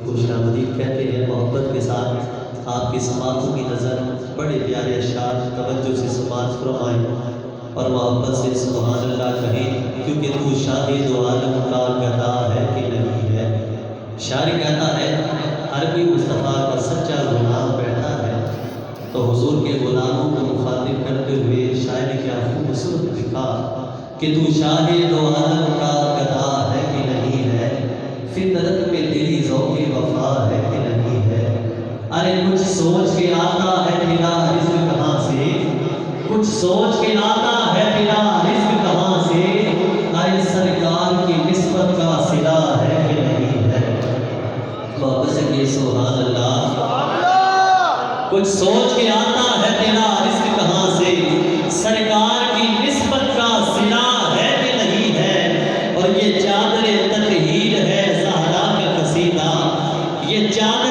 خوش آمدید کہتے ہیں محبت کے ساتھ۔ آپ کی سماعتوں کی نظر بڑے پیارے اشعار توجہ سے سماعت فرمائیں اور محبت سے سبحان اللہ کہیں، کیونکہ تو شاہ دو عالم کا گدا ہے کہ نہیں ہے۔ شاعر کہتا ہے ہر کوئی مصطفیٰ کا سچا غلام بیٹھا ہے، تو حضور کے غلاموں کو مخاطب کرتے ہوئے شاعر نے کیا خوبصورت لکھا کہ تو شاہ دو عالم کا گدا ہے کہ نہیں ہے، فطرت میں تیری ذوق وفا ہے کہ نہیں ہے۔ ارے کچھ سوچ کے آتا ہے تیرا رزق کہاں سے، کچھ سوچ کے آتا ہے تیرا رزق کہاں سے، ارے سرکار کی نسبت کا صلہ ہے کہ نہیں ہے۔ واپس یہ سبحان اللہ۔ کچھ سوچ کے آتا ہے تیرا رزق کہاں سے، سرکار کی نسبت کا صلہ ہے کہ نہیں ہے۔ اور یہ چادر تطہیر ہے زہرا کا قصیدہ، یہ چادر